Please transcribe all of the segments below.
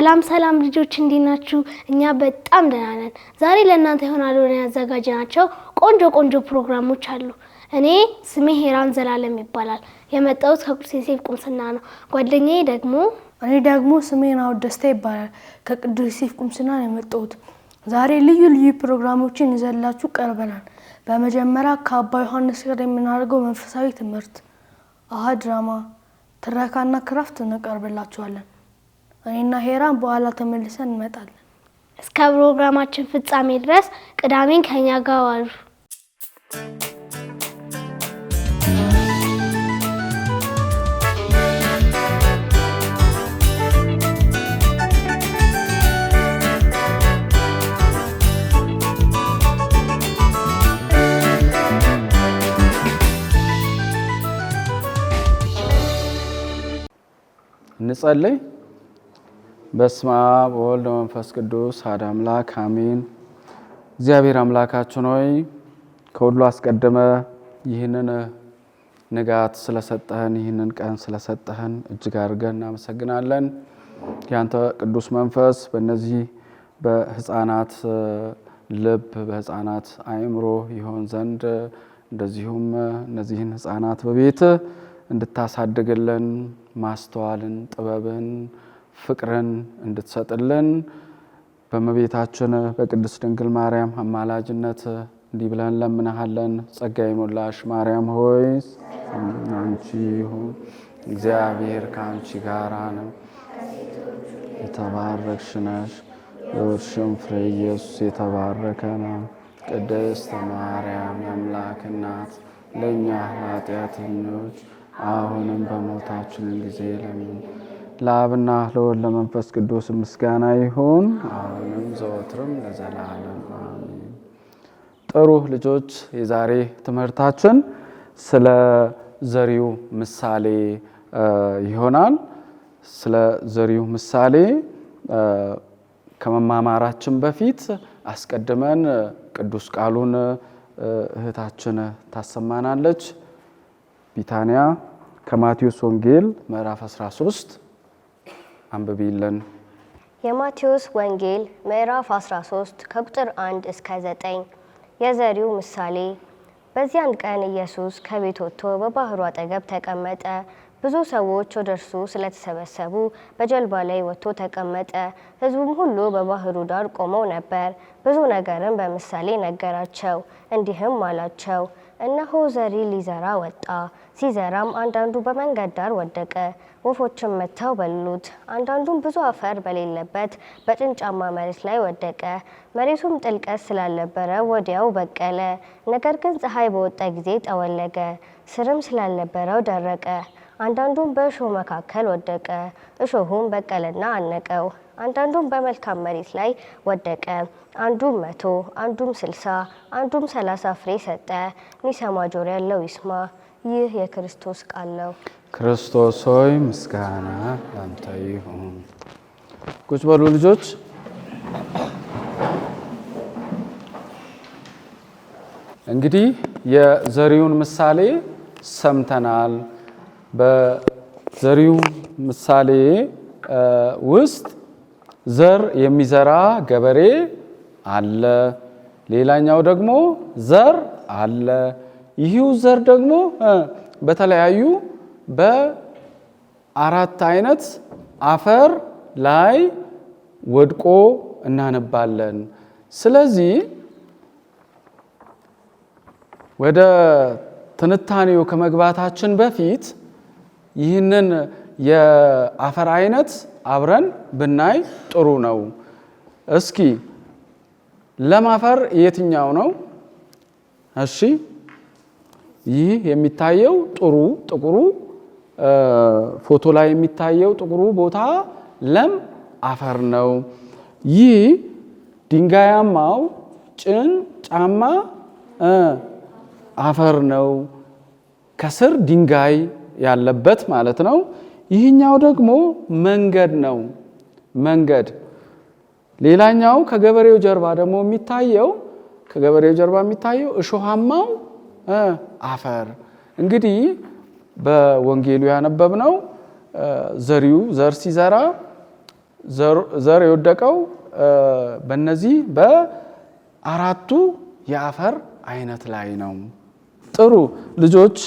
ሰላም ልጆች እንዴት ናችሁ? እኛ በጣም ደህና ነን። ዛሬ ለእናንተ ይሆናሉ ያዘጋጀናቸው ቆንጆ ፕሮግራሞች አሉ። እኔ ስሜ ሄራን ዘላለም ይባላል። የመጣሁት ከቅዱስ ዮሴፍ ቁምስና ነው። ጓደኛዬ ደግሞ ስሜ ናኦድ ደስታ ይባላል። ከቅዱስ ዮሴፍ ቁምስና ነው የመጣሁት። ዛሬ ልዩ ፕሮግራሞችን ይዘንላችሁ ቀርበናል። በመጀመሪያ ከአባ ዮሐንስ ጋር የምናደርገው መንፈሳዊ ትምህርት፣ አሃ ድራማ፣ ትረካና ክራፍት እንቀርብላችኋለን። እኔና ሄራን በኋላ ተመልሰን እንመጣለን። እስከ ፕሮግራማችን ፍጻሜ ድረስ ቅዳሜን ከኛ ጋር ዋሉ። እንጸልይ። በስመ አብ ወወልድ ወመንፈስ ቅዱስ አሐዱ አምላክ አሜን። እግዚአብሔር አምላካችን ሆይ ከሁሉ አስቀድመ ይህንን ንጋት ስለሰጠህን ይህንን ቀን ስለሰጠህን እጅግ አድርገን እናመሰግናለን። ያንተ ቅዱስ መንፈስ በእነዚህ በህፃናት ልብ በህፃናት አእምሮ ይሆን ዘንድ እንደዚሁም እነዚህን ህፃናት በቤት እንድታሳድግልን ማስተዋልን፣ ጥበብን፣ ፍቅርን እንድትሰጥልን በእመቤታችን በቅድስት ድንግል ማርያም አማላጅነት እንዲህ ብለን ለምንሃለን። ጸጋ የሞላሽ ማርያም ሆይ አንቺ ይሁን፣ እግዚአብሔር ከአንቺ ጋር ነው፣ የተባረክሽ ነሽ፣ የወርሽም ፍሬ ኢየሱስ የተባረከ ነው። ቅድስት ማርያም የአምላክ እናት ለእኛ ኃጢአተኞች አሁንም በሞታችን ጊዜ ለምን። ለአብና ለወልድ ለመንፈስ ቅዱስ ምስጋና ይሁን አሁንም ዘወትርም ለዘላለም አሜን። ጥሩ ልጆች፣ የዛሬ ትምህርታችን ስለ ዘሪው ምሳሌ ይሆናል። ስለ ዘሪው ምሳሌ ከመማማራችን በፊት አስቀድመን ቅዱስ ቃሉን እህታችን ታሰማናለች። ቢታንያ ከማቴዎስ ወንጌል ምዕራፍ 13 አንብቢልን። የማቴዎስ ወንጌል ምዕራፍ 13 ከቁጥር 1 እስከ 9። የዘሪው ምሳሌ። በዚያን ቀን ኢየሱስ ከቤት ወጥቶ በባህሩ አጠገብ ተቀመጠ። ብዙ ሰዎች ወደ እርሱ ስለተሰበሰቡ በጀልባ ላይ ወጥቶ ተቀመጠ። ሕዝቡም ሁሉ በባህሩ ዳር ቆመው ነበር። ብዙ ነገርን በምሳሌ ነገራቸው፣ እንዲህም አላቸው። እነሆ ዘሪ ሊዘራ ወጣ። ሲዘራም አንዳንዱ በመንገድ ዳር ወደቀ፣ ወፎችም መጥተው በሉት። አንዳንዱም ብዙ አፈር በሌለበት በጭንጫማ መሬት ላይ ወደቀ። መሬቱም ጥልቀት ስላልነበረ ወዲያው በቀለ። ነገር ግን ፀሐይ በወጣ ጊዜ ጠወለገ፣ ስርም ስላልነበረው ደረቀ። አንዳንዱም በእሾህ መካከል ወደቀ፣ እሾሁም በቀለና አነቀው። አንዳንዱም በመልካም መሬት ላይ ወደቀ፣ አንዱም 100 አንዱም 60 አንዱም 30 ፍሬ ሰጠ። ሚሰማ ጆሮ ያለው ይስማ። ይህ የክርስቶስ ቃል ነው። ክርስቶስ ሆይ ምስጋና ላንተ ይሁን። ቁጭ በሉ ልጆች። እንግዲህ የዘሪውን ምሳሌ ሰምተናል። በዘሪው ምሳሌ ውስጥ ዘር የሚዘራ ገበሬ አለ፣ ሌላኛው ደግሞ ዘር አለ። ይህው ዘር ደግሞ በተለያዩ በአራት አይነት አፈር ላይ ወድቆ እናነባለን። ስለዚህ ወደ ትንታኔው ከመግባታችን በፊት ይህንን የአፈር አይነት አብረን ብናይ ጥሩ ነው። እስኪ ለም አፈር የትኛው ነው? እሺ፣ ይህ የሚታየው ጥቁሩ ፎቶ ላይ የሚታየው ጥቁሩ ቦታ ለም አፈር ነው። ይህ ድንጋያማው ጭንጫማ አፈር ነው፣ ከስር ድንጋይ ያለበት ማለት ነው። ይህኛው ደግሞ መንገድ ነው። ሌላኛው ከገበሬው ጀርባ ደግሞ የሚታየው እሾሃማው አፈር። እንግዲህ በወንጌሉ ያነበብነው ዘሪው ዘር ሲዘራ ዘር የወደቀው በእነዚህ በአራቱ የአፈር አይነት ላይ ነው። ጥሩ ልጆች፣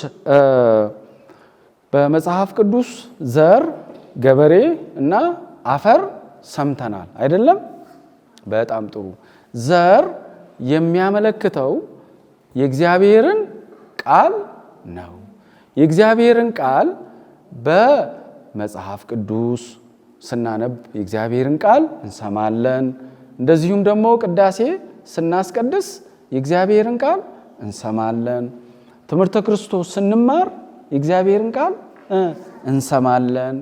በመጽሐፍ ቅዱስ ዘር፣ ገበሬ እና አፈር ሰምተናል አይደለም? በጣም ጥሩ። ዘር የሚያመለክተው የእግዚአብሔርን ቃል ነው። የእግዚአብሔርን ቃል በመጽሐፍ ቅዱስ ስናነብ የእግዚአብሔርን ቃል እንሰማለን። እንደዚሁም ደግሞ ቅዳሴ ስናስቀድስ የእግዚአብሔርን ቃል እንሰማለን። ትምህርተ ክርስቶስ ስንማር የእግዚአብሔርን ቃል እንሰማለን።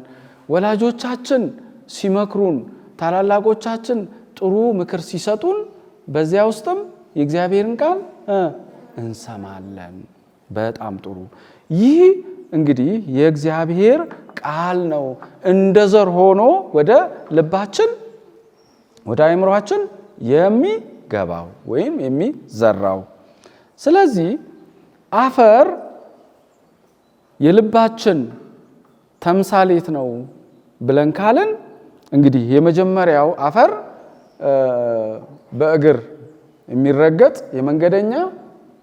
ወላጆቻችን ሲመክሩን፣ ታላላቆቻችን ጥሩ ምክር ሲሰጡን በዚያ ውስጥም የእግዚአብሔርን ቃል እንሰማለን። በጣም ጥሩ። ይህ እንግዲህ የእግዚአብሔር ቃል ነው እንደ ዘር ሆኖ ወደ ልባችን ወደ አእምሯችን የሚገባው ወይም የሚዘራው። ስለዚህ አፈር የልባችን ተምሳሌት ነው ብለን ካልን እንግዲህ የመጀመሪያው አፈር በእግር የሚረገጥ የመንገደኛ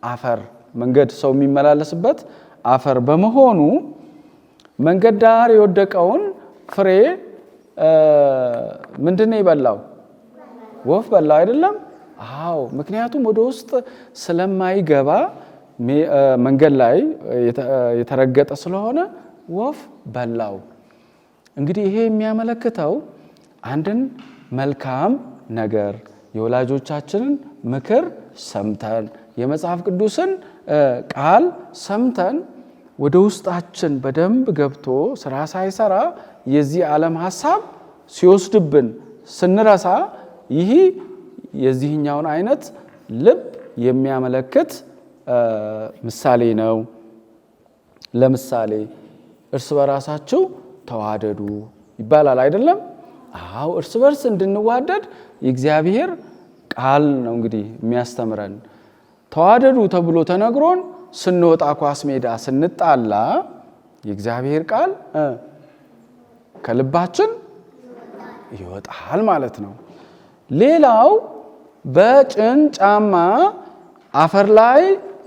አፈር፣ መንገድ ሰው የሚመላለስበት አፈር በመሆኑ መንገድ ዳር የወደቀውን ፍሬ ምንድን ነው የበላው? ወፍ በላው አይደለም? አዎ። ምክንያቱም ወደ ውስጥ ስለማይገባ መንገድ ላይ የተረገጠ ስለሆነ ወፍ በላው። እንግዲህ ይሄ የሚያመለክተው አንድን መልካም ነገር የወላጆቻችንን ምክር ሰምተን የመጽሐፍ ቅዱስን ቃል ሰምተን ወደ ውስጣችን በደንብ ገብቶ ስራ ሳይሰራ የዚህ ዓለም ሐሳብ ሲወስድብን ስንረሳ ይህ የዚህኛውን አይነት ልብ የሚያመለክት ምሳሌ ነው። ለምሳሌ እርስ በራሳችሁ ተዋደዱ ይባላል አይደለም? አዎ፣ እርስ በርስ እንድንዋደድ የእግዚአብሔር ቃል ነው እንግዲህ የሚያስተምረን። ተዋደዱ ተብሎ ተነግሮን ስንወጣ ኳስ ሜዳ ስንጣላ የእግዚአብሔር ቃል ከልባችን ይወጣል ማለት ነው። ሌላው በጭን ጫማ አፈር ላይ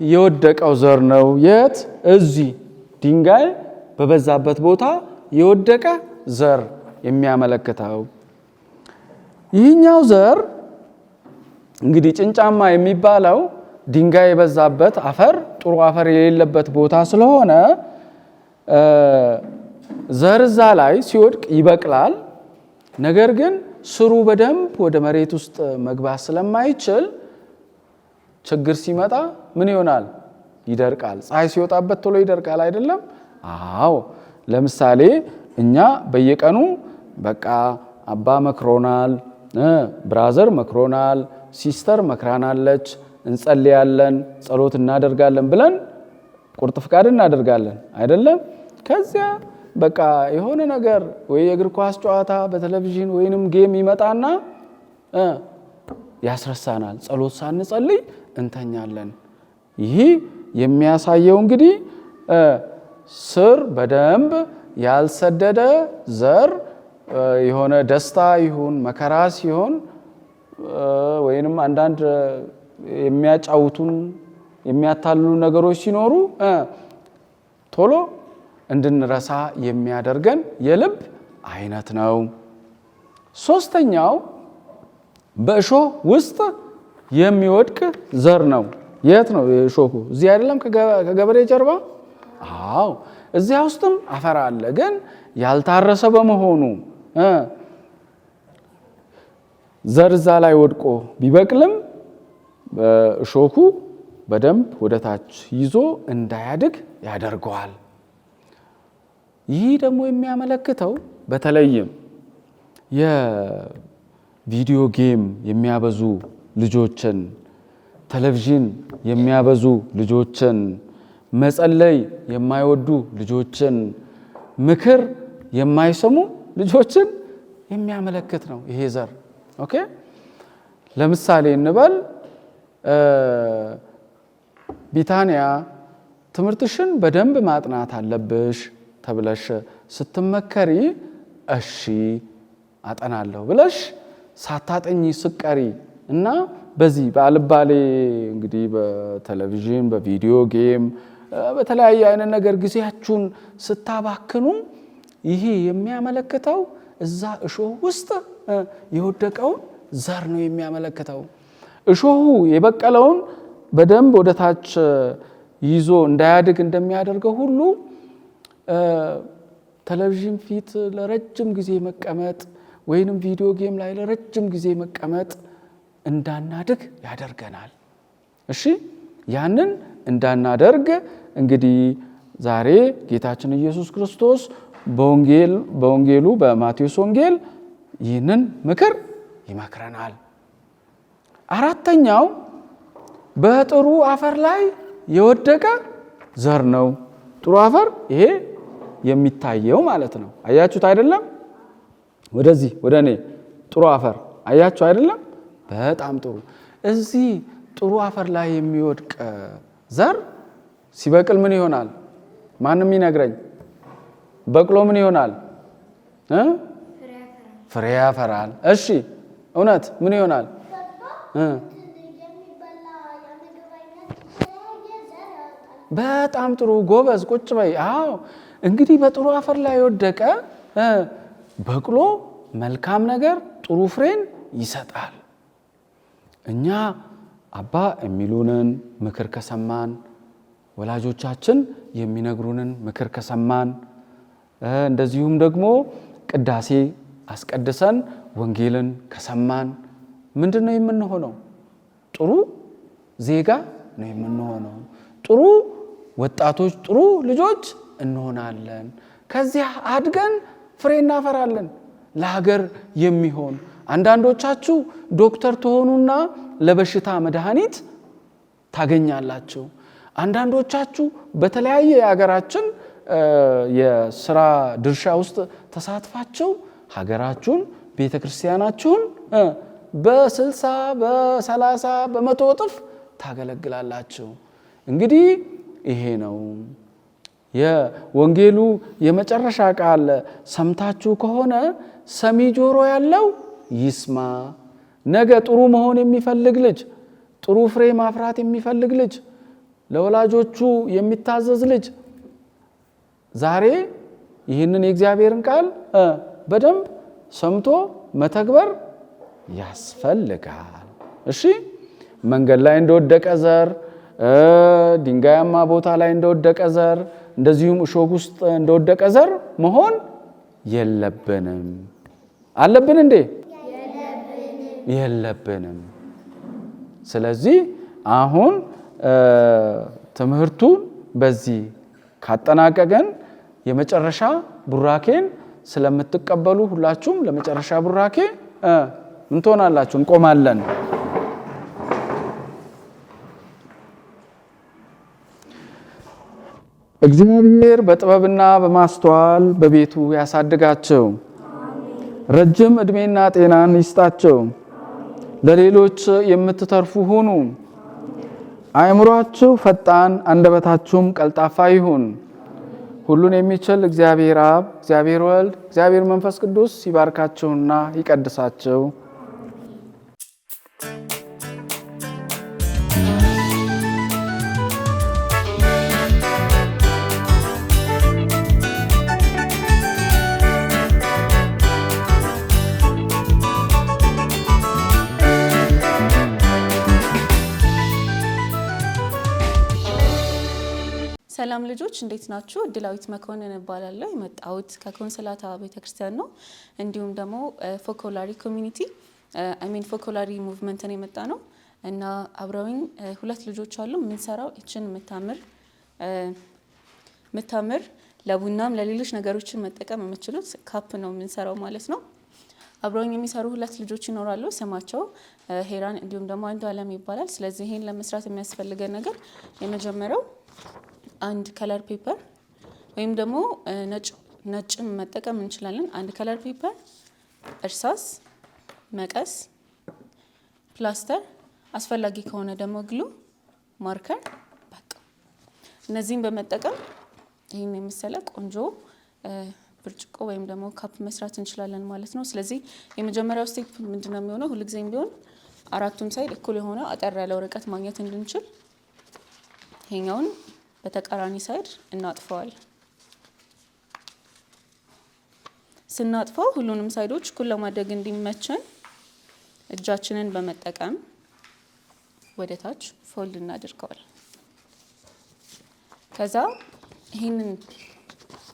የወደቀው ዘር ነው። የት? እዚህ ድንጋይ በበዛበት ቦታ የወደቀ ዘር የሚያመለክተው ይህኛው ዘር እንግዲህ ጭን ጫማ የሚባለው ድንጋይ የበዛበት አፈር፣ ጥሩ አፈር የሌለበት ቦታ ስለሆነ ዘር እዛ ላይ ሲወድቅ ይበቅላል። ነገር ግን ስሩ በደንብ ወደ መሬት ውስጥ መግባት ስለማይችል ችግር ሲመጣ ምን ይሆናል? ይደርቃል። ፀሐይ ሲወጣበት ቶሎ ይደርቃል አይደለም? አዎ። ለምሳሌ እኛ በየቀኑ በቃ አባ መክሮናል፣ ብራዘር መክሮናል፣ ሲስተር መክራናለች፣ እንጸልያለን፣ ጸሎት እናደርጋለን ብለን ቁርጥ ፍቃድ እናደርጋለን አይደለም? ከዚያ በቃ የሆነ ነገር ወይ የእግር ኳስ ጨዋታ በቴሌቪዥን ወይንም ጌም ይመጣና ያስረሳናል። ጸሎት ሳንጸልይ እንተኛለን። ይህ የሚያሳየው እንግዲህ ስር በደንብ ያልሰደደ ዘር የሆነ ደስታ ይሁን መከራ ሲሆን ወይንም አንዳንድ የሚያጫውቱን የሚያታልሉ ነገሮች ሲኖሩ ቶሎ እንድንረሳ የሚያደርገን የልብ አይነት ነው። ሶስተኛው በእሾህ ውስጥ የሚወድቅ ዘር ነው። የት ነው የእሾሁ? እዚህ አይደለም? ከገበሬ ጀርባ? አዎ፣ እዚያ ውስጥም አፈር አለ። ግን ያልታረሰ በመሆኑ ዘር እዛ ላይ ወድቆ ቢበቅልም እሾሁ በደንብ ወደ ታች ይዞ እንዳያድግ ያደርገዋል። ይህ ደግሞ የሚያመለክተው በተለይም የቪዲዮ ጌም የሚያበዙ ልጆችን፣ ቴሌቪዥን የሚያበዙ ልጆችን፣ መጸለይ የማይወዱ ልጆችን፣ ምክር የማይሰሙ ልጆችን የሚያመለክት ነው ይሄ ዘር። ኦኬ፣ ለምሳሌ እንበል ቢታንያ ትምህርትሽን በደንብ ማጥናት አለብሽ ተብለሽ ስትመከሪ እሺ አጠናለሁ ብለሽ ሳታጠኚ ስቀሪ እና በዚህ በአልባሌ እንግዲህ በቴሌቪዥን በቪዲዮ ጌም በተለያየ አይነት ነገር ጊዜያችሁን ስታባክኑ ይሄ የሚያመለክተው እዛ እሾህ ውስጥ የወደቀውን ዘር ነው የሚያመለክተው። እሾሁ የበቀለውን በደንብ ወደ ታች ይዞ እንዳያድግ እንደሚያደርገው ሁሉ ቴሌቪዥን ፊት ለረጅም ጊዜ መቀመጥ ወይንም ቪዲዮ ጌም ላይ ለረጅም ጊዜ መቀመጥ እንዳናድግ ያደርገናል። እሺ ያንን እንዳናደርግ እንግዲህ ዛሬ ጌታችን ኢየሱስ ክርስቶስ በወንጌሉ በማቴዎስ ወንጌል ይህንን ምክር ይመክረናል። አራተኛው በጥሩ አፈር ላይ የወደቀ ዘር ነው። ጥሩ አፈር ይሄ የሚታየው ማለት ነው። አያችሁት አይደለም? ወደዚህ ወደ እኔ ጥሩ አፈር አያችሁ አይደለም? በጣም ጥሩ። እዚህ ጥሩ አፈር ላይ የሚወድቅ ዘር ሲበቅል ምን ይሆናል? ማንም ይነግረኝ። በቅሎ ምን ይሆናል? ፍሬ ያፈራል። እሺ እውነት ምን ይሆናል? በጣም ጥሩ ጎበዝ፣ ቁጭ በይ። አዎ እንግዲህ በጥሩ አፈር ላይ የወደቀ በቅሎ መልካም ነገር ጥሩ ፍሬን ይሰጣል። እኛ አባ የሚሉንን ምክር ከሰማን፣ ወላጆቻችን የሚነግሩንን ምክር ከሰማን፣ እንደዚሁም ደግሞ ቅዳሴ አስቀድሰን ወንጌልን ከሰማን ምንድን ነው የምንሆነው? ጥሩ ዜጋ ነው የምንሆነው። ጥሩ ወጣቶች፣ ጥሩ ልጆች እንሆናለን። ከዚያ አድገን ፍሬ እናፈራለን ለሀገር የሚሆን። አንዳንዶቻችሁ ዶክተር ትሆኑና ለበሽታ መድኃኒት ታገኛላችሁ። አንዳንዶቻችሁ በተለያየ የሀገራችን የስራ ድርሻ ውስጥ ተሳትፋችሁ ሀገራችሁን ቤተ ክርስቲያናችሁን በ60 በ30 በመቶ እጥፍ ታገለግላላችሁ። እንግዲህ ይሄ ነው የወንጌሉ የመጨረሻ ቃል። ሰምታችሁ ከሆነ ሰሚ ጆሮ ያለው ይስማ። ነገ ጥሩ መሆን የሚፈልግ ልጅ፣ ጥሩ ፍሬ ማፍራት የሚፈልግ ልጅ፣ ለወላጆቹ የሚታዘዝ ልጅ ዛሬ ይህንን የእግዚአብሔርን ቃል በደንብ ሰምቶ መተግበር ያስፈልጋል። እሺ መንገድ ላይ እንደወደቀ ዘር፣ ድንጋያማ ቦታ ላይ እንደወደቀ ዘር፣ እንደዚሁም እሾህ ውስጥ እንደወደቀ ዘር መሆን የለብንም። አለብን እንዴ? የለብንም። ስለዚህ አሁን ትምህርቱን በዚህ ካጠናቀቀን የመጨረሻ ቡራኬን ስለምትቀበሉ ሁላችሁም ለመጨረሻ ቡራኬ ምን ትሆናላችሁ? እንቆማለን። እግዚአብሔር በጥበብና በማስተዋል በቤቱ ያሳድጋቸው። ረጅም ዕድሜና ጤናን ይስጣቸው። ለሌሎች የምትተርፉ ሁኑ። አእምሯችሁ ፈጣን፣ አንደበታችሁም ቀልጣፋ ይሁን። ሁሉን የሚችል እግዚአብሔር አብ፣ እግዚአብሔር ወልድ፣ እግዚአብሔር መንፈስ ቅዱስ ይባርካችሁና ይቀድሳችሁ። ሰላም ልጆች እንዴት ናችሁ? እድላዊት መኮንን እባላለሁ። የመጣሁት ከኮንሰላታ ቤተክርስቲያን ነው። እንዲሁም ደግሞ ፎኮላሪ ኮሚኒቲ ፎኮላሪ ሙቭመንትን የመጣ ነው እና አብረውኝ ሁለት ልጆች አሉ። የምንሰራው ይችን የምታምር ለቡናም ለሌሎች ነገሮችን መጠቀም የምችሉት ካፕ ነው የምንሰራው ማለት ነው። አብረውኝ የሚሰሩ ሁለት ልጆች ይኖራሉ። ስማቸው ሄራን እንዲሁም ደግሞ አንዱ አለም ይባላል። ስለዚህ ይሄን ለመስራት የሚያስፈልገን ነገር የመጀመሪያው አንድ ከለር ፔፐር ወይም ደግሞ ነጭም መጠቀም እንችላለን። አንድ ከለር ፔፐር፣ እርሳስ፣ መቀስ፣ ፕላስተር፣ አስፈላጊ ከሆነ ደግሞ ግሉ፣ ማርከር፣ በቃ እነዚህን በመጠቀም ይህን የመሰለ ቆንጆ ብርጭቆ ወይም ደግሞ ካፕ መስራት እንችላለን ማለት ነው። ስለዚህ የመጀመሪያው ስቴፕ ምንድነው የሚሆነው? ሁልጊዜም ቢሆን አራቱም ሳይድ እኩል የሆነ አጠር ያለ ወረቀት ማግኘት እንድንችል ይሄኛውን በተቃራኒ ሳይድ እናጥፈዋለን። ስናጥፈው ሁሉንም ሳይዶች እኩል ለማድረግ እንዲመቸን እጃችንን በመጠቀም ወደ ታች ፎልድ እናደርገዋለን። ከዛ ይህንን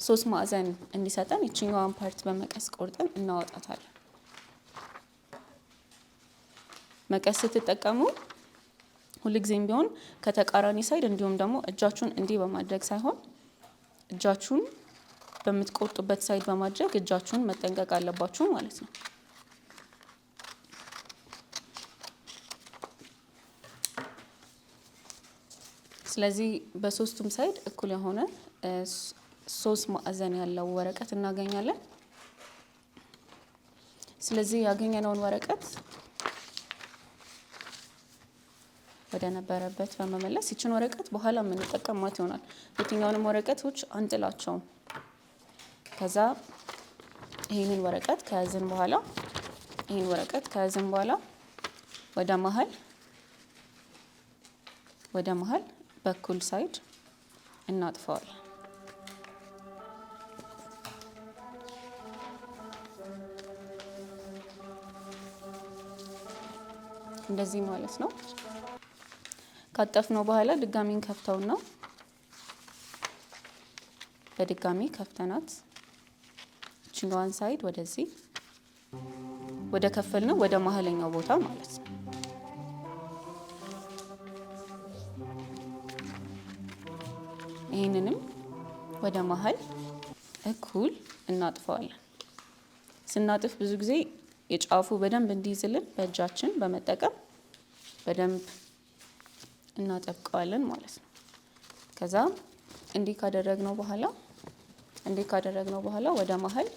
3 ማዕዘን እንዲሰጠን ይችኛዋን ፓርት በመቀስ ቆርጠን እናወጣታለን። መቀስ ስትጠቀሙ ሁልጊዜም ቢሆን ከተቃራኒ ሳይድ እንዲሁም ደግሞ እጃችሁን እንዲህ በማድረግ ሳይሆን እጃችሁን በምትቆርጡበት ሳይድ በማድረግ እጃችሁን መጠንቀቅ አለባችሁ ማለት ነው። ስለዚህ በሶስቱም ሳይድ እኩል የሆነ 3 ማዕዘን ያለው ወረቀት እናገኛለን። ስለዚህ ያገኘነውን ወረቀት ወደ ነበረበት በመመለስ ይችን ወረቀት በኋላ የምንጠቀማት ይሆናል። የትኛውንም ወረቀቶች አንጥላቸውም። ከዛ ይሄንን ወረቀት ከያዝን በኋላ ወደ መሀል በኩል ሳይድ እናጥፈዋለን። እንደዚህ ማለት ነው። ካጠፍነው በኋላ ድጋሚ እንከፍተውና በድጋሚ ከፍተናት እቺኛዋን ሳይድ ወደዚህ ወደ ከፈልነው ወደ መሀለኛው ቦታ ማለት ነው። ይሄንንም ወደ መሀል እኩል እናጥፈዋለን። ስናጥፍ ብዙ ጊዜ የጫፉ በደንብ እንዲይዝልን በእጃችን በመጠቀም በደንብ እናጠብቀዋለን ማለት ነው። ከዛ እንዲህ ካደረግነው በኋላ ወደ መሀል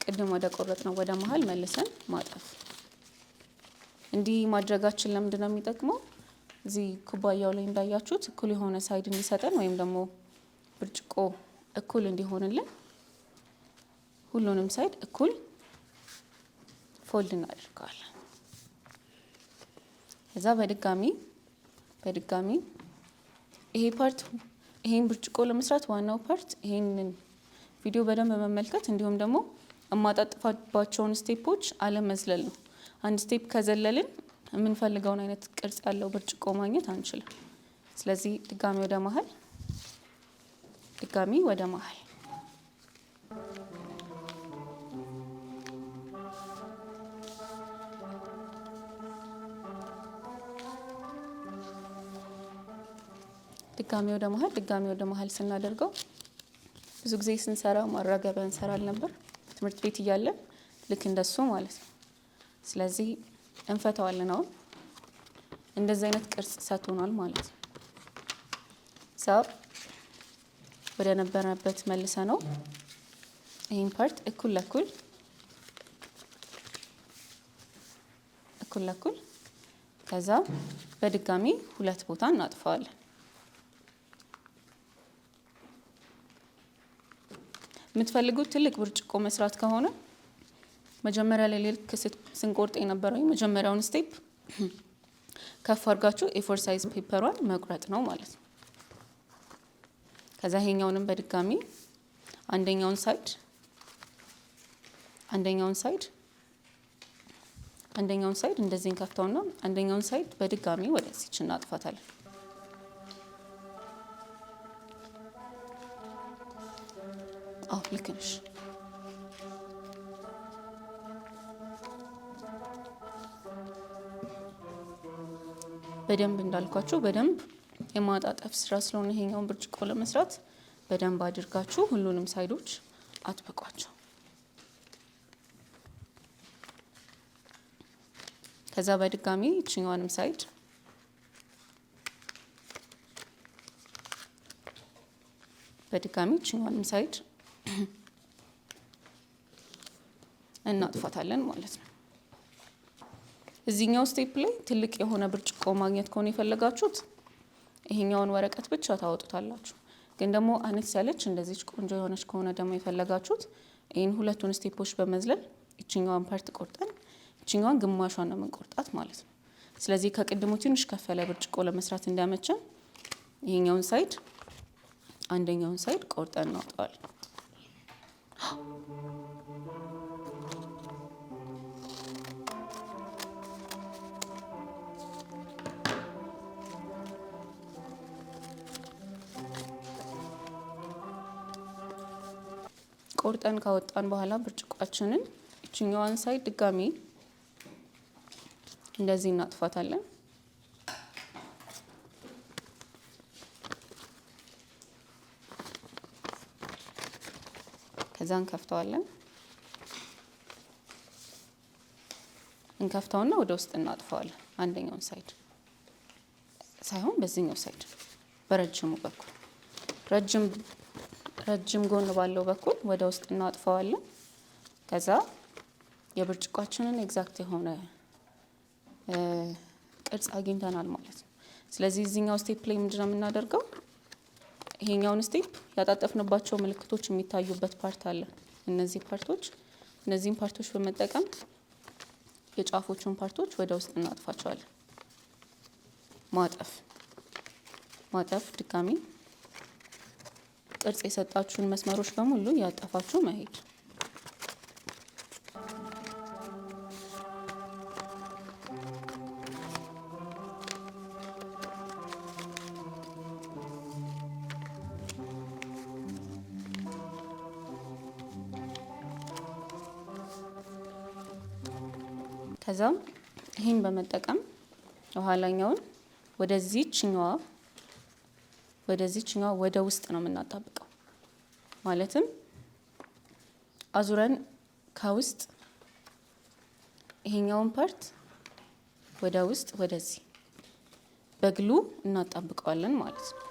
ቅድም ወደ ቆረጥነው ወደ መሀል መልሰን ማጠፍ። እንዲህ ማድረጋችን ለምንድን ነው የሚጠቅመው? እዚህ ኩባያው ላይ እንዳያችሁት እኩል የሆነ ሳይድ እንዲሰጠን ወይም ደግሞ ብርጭቆ እኩል እንዲሆንልን ሁሉንም ሳይድ እኩል ፎልድ እናደርገዋለን። ከዛ በድጋሚ ይሄን ብርጭቆ ለመስራት ዋናው ፓርት ይሄንን ቪዲዮ በደንብ መመልከት እንዲሁም ደግሞ የማጣጥፋባቸውን ስቴፖች አለመዝለል ነው። አንድ ስቴፕ ከዘለልን የምንፈልገውን አይነት ቅርጽ ያለው ብርጭቆ ማግኘት አንችልም። ስለዚህ ድጋሚ ወደ መሀል ድጋሚ ወደ መሀል ስናደርገው ብዙ ጊዜ ስንሰራ ማራገቢያ እንሰራል ነበር ትምህርት ቤት እያለን ልክ እንደሱ ማለት ነው። ስለዚህ እንፈታዋለን። አሁን እንደዚህ አይነት ቅርጽ ሰጥቶናል ማለት ነው። ወደ ነበረበት መልሰ ነው ይሄን ፓርት እኩል ለኩል ከዛ በድጋሚ 2 ቦታ እናጥፈዋለን። የምትፈልጉት ትልቅ ብርጭቆ መስራት ከሆነ መጀመሪያ ላይ ልክ ስንቆርጥ የነበረው የመጀመሪያውን ስቴፕ ከፍ አድርጋችሁ A4 ሳይዝ ፔፐሯን መቁረጥ ነው ማለት ነው። ከዛ ይሄኛውንም በድጋሚ አንደኛውን ሳይድ እንደዚህ እንከፍተውና አንደኛውን ሳይድ በድጋሚ ወደዚህ እናጥፋታለን። ልክ ነሽ። በደንብ እንዳልኳችሁ በደንብ የማጣጠፍ ስራ ስለሆነ ይሄኛውን ብርጭቆ ለመስራት በደንብ አድርጋችሁ ሁሉንም ሳይዶች አጥብቋቸው። ከዛ በድጋሚ እቺኛዋንም ሳይድ እናጥፋታለን ማለት ነው። እዚህኛው ስቴፕ ላይ ትልቅ የሆነ ብርጭቆ ማግኘት ከሆነ የፈለጋችሁት ይሄኛውን ወረቀት ብቻ ታወጡታላችሁ። ግን ደግሞ አነስ ያለች እንደዚች ቆንጆ የሆነች ከሆነ ደግሞ የፈለጋችሁት ይህን ሁለቱን ስቴፖች በመዝለል እችኛዋን ፓርት ቆርጠን እችኛዋን ግማሿን ነው የምንቆርጣት ማለት ነው። ስለዚህ ከቅድሙ ትንሽ ከፍ ያለ ብርጭቆ ለመስራት እንዲያመቸን ይሄኛውን ሳይድ አንደኛውን ሳይድ ቆርጠን እናውጣዋለን። ቆርጠን ካወጣን በኋላ ብርጭቋችንን እችኛዋን ሳይድ ድጋሚ እንደዚህ እናጥፋታለን። ከዛ እንከፍተዋለን። እንከፍተውና ወደ ውስጥ እናጥፋዋለን። አንደኛውን ሳይድ ሳይሆን በዚህኛው ሳይድ በረጅሙ በኩል ረጅም ጎን ባለው በኩል ወደ ውስጥ እናጥፋዋለን። ከዛ የብርጭቋችንን ኤግዛክት የሆነ ቅርጽ አግኝተናል ማለት ነው። ስለዚህ እዚህኛው ስቴፕ ላይ ምንድነው የምናደርገው? ይሄኛውን ስቴፕ ያጣጠፍንባቸው ምልክቶች የሚታዩበት ፓርት አለ። እነዚህን ፓርቶች በመጠቀም የጫፎቹን ፓርቶች ወደ ውስጥ እናጥፋቸዋለን። ማጠፍ ድጋሚ ቅርጽ የሰጣችሁን መስመሮች በሙሉ ያጠፋችሁ መሄድ። ከዛም ይህን በመጠቀም የኋላኛውን ወደዚህኛዋ ወደ ውስጥ ነው የምናጣብቀው። ማለትም አዙረን ከውስጥ ይሄኛውን ፓርት ወደ ውስጥ ወደዚህ በግሉ እናጣብቀዋለን ማለት ነው።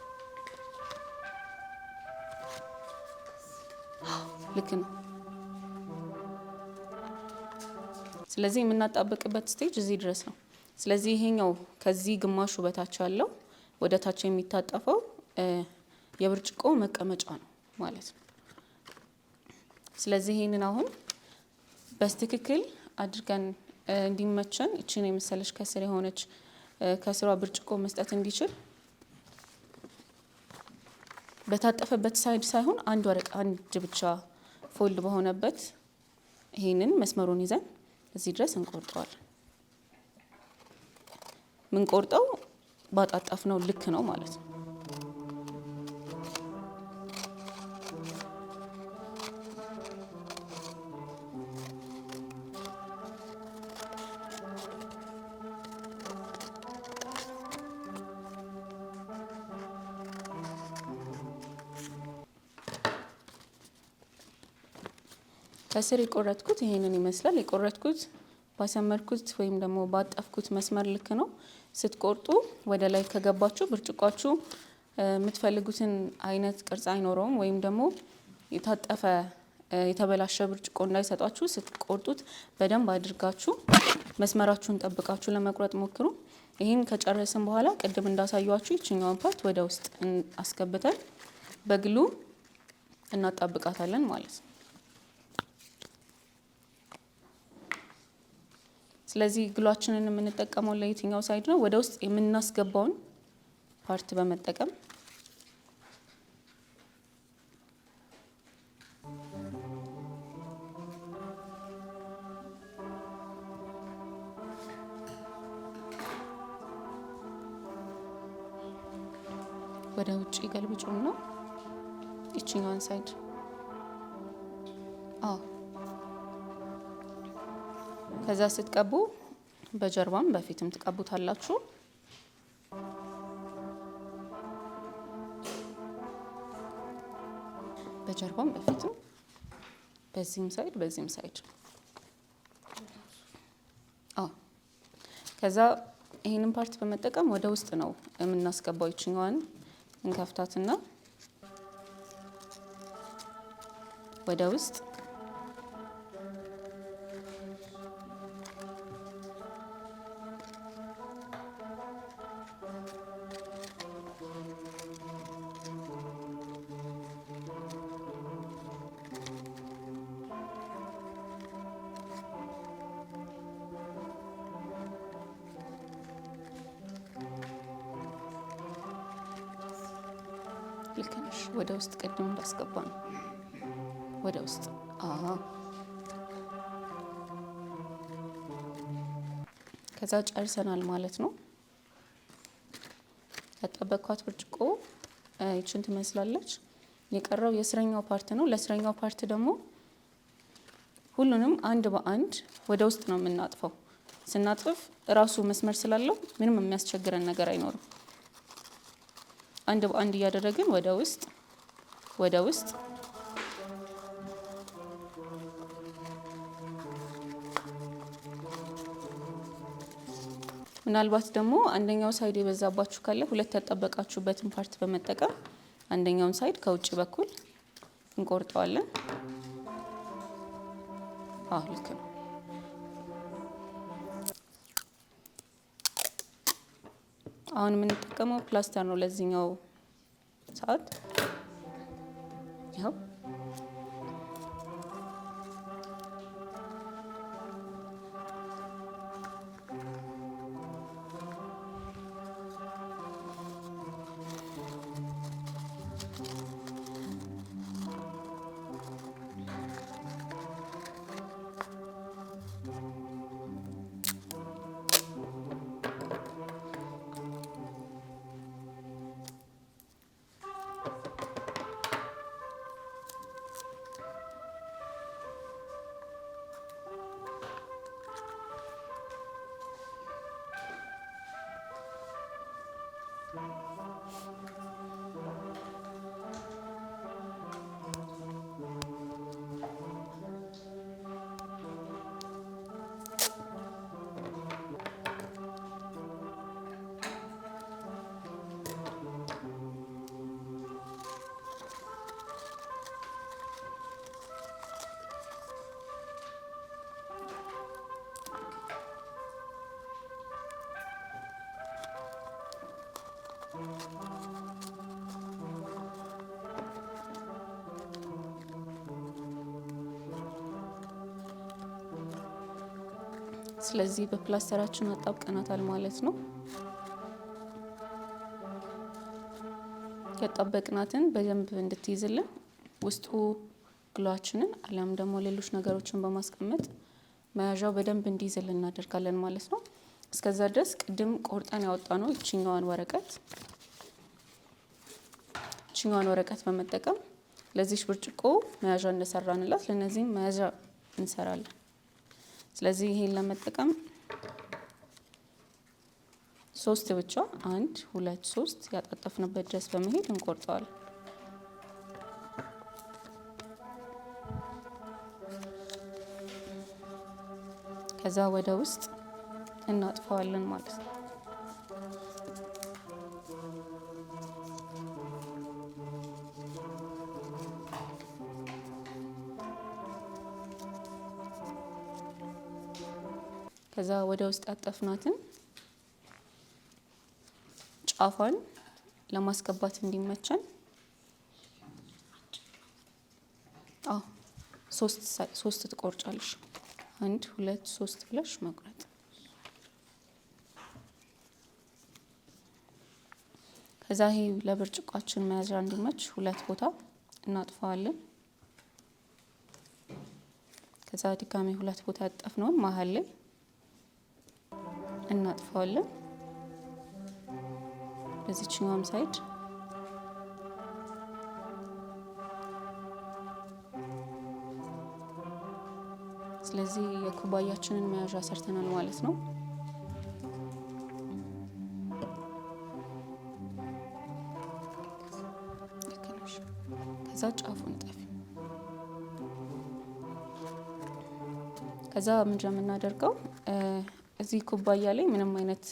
ልክ ነው። ስለዚህ የምናጣብቅበት ስቴጅ እዚህ ድረስ ነው። ስለዚህ ይሄኛው ከዚህ ግማሹ በታች ያለው ወደ ታች የሚታጠፈው የብርጭቆ መቀመጫ ነው ማለት ነው። ስለዚህ ይሄንን አሁን በስትክክል አድርገን እንዲመቸን እቺን የመሰለች ከስር የሆነች ከስሯ ብርጭቆ መስጠት እንዲችል በታጠፈበት ሳይድ ሳይሆን አንድ ብቻ ፎልድ በሆነበት ይሄንን መስመሩን ይዘን እዚህ ድረስ እንቆርጠዋለን። ምንቆርጠው ባጣጣፍነው ልክ ነው ማለት ነው። ከስር የቆረጥኩት ይሄንን ይመስላል። የቆረጥኩት ባሰመርኩት ወይም ደግሞ ባጠፍኩት መስመር ልክ ነው። ስትቆርጡ ወደ ላይ ከገባችሁ ብርጭቋችሁ የምትፈልጉትን አይነት ቅርጽ አይኖረውም፣ ወይም ደግሞ የታጠፈ የተበላሸ ብርጭቆ እንዳይሰጣችሁ ስትቆርጡት በደንብ አድርጋችሁ መስመራችሁን ጠብቃችሁ ለመቁረጥ ሞክሩ። ይህን ከጨረስን በኋላ ቅድም እንዳሳያችሁ ይችኛውን ፓርት ወደ ውስጥ አስገብተን በግሉ እናጣብቃታለን ማለት ነው። ስለዚህ ግሏችንን የምንጠቀመው ለየትኛው ሳይድ ነው? ወደ ውስጥ የምናስገባውን ፓርት በመጠቀም ወደ ውጭ ገልብጩና ይችኛውን ሳይድ ከዛ ስትቀቡ በጀርባም በፊትም ትቀቡታላችሁ። በጀርባም በፊትም በዚህም ሳይድ ከዛ ይሄንን ፓርት በመጠቀም ወደ ውስጥ ነው የምናስገባው። ይችኛዋን እንከፍታትና ወደ ውስጥ ልክ ነሽ። ወደ ውስጥ ቅድም እንዳስገባ ነው ወደ ውስጥ። ከዛ ጨርሰናል ማለት ነው። ያጠበቅኳት ብርጭቆ ይችን ትመስላለች። የቀረው የስረኛው ፓርት ነው። ለስረኛው ፓርት ደግሞ ሁሉንም አንድ በአንድ ወደ ውስጥ ነው የምናጥፈው። ስናጥፍ እራሱ መስመር ስላለው ምንም የሚያስቸግረን ነገር አይኖርም። አንድ በአንድ እያደረግን ወደ ውስጥ ወደ ውስጥ ምናልባት ደግሞ አንደኛው ሳይድ የበዛባችሁ ካለ ሁለት ያጣበቃችሁበትን ፓርት በመጠቀም አንደኛውን ሳይድ ከውጭ በኩል እንቆርጠዋለን። ልክ ነው። አሁን የምንጠቀመው ፕላስተር ነው ለዚህኛው ሰዓት። ይኸው ስለዚህ በፕላስተራችን አጣብቀናታል ማለት ነው። ያጣበቅናትን በደንብ እንድትይዝልን ውስጡ ግሏችንን አሊያም ደግሞ ሌሎች ነገሮችን በማስቀመጥ መያዣው በደንብ እንዲይዝልን እናደርጋለን ማለት ነው። እስከዛ ድረስ ቅድም ቆርጠን ያወጣነው ይችኛዋን ወረቀት በመጠቀም ለዚህ ብርጭቆ መያዣ እንደሰራንላት ለነዚህም መያዣ እንሰራለን። ስለዚህ ይሄን ለመጠቀም 3 ብቻ 1 2 3 ያጣጠፍንበት ድረስ በመሄድ እንቆርጠዋለን። ከዛ ወደ ውስጥ እናጥፈዋለን ማለት ነው። ከዛ ወደ ውስጥ ያጠፍናትን ጫፏን ለማስገባት እንዲመቸን ሶስት ትቆርጫለሽ። 1 2 3 ብለሽ መቁረጥ። ከዛ ይሄ ለብርጭቋችን መያዣ እንዲመች 2 ቦታ እናጥፈዋለን። ከዛ ድጋሜ 2 ቦታ ያጠፍነውን መሀል ላይ እናጥፈዋለን። በዚህኛውም ሳይድ ስለዚህ የኩባያችንን መያዣ ሰርተናል ማለት ነው። ከዛ ጫፉን ጠፊ። ከዛ ምንድነው የምናደርገው? እዚህ ኩባያ ላይ ምንም አይነት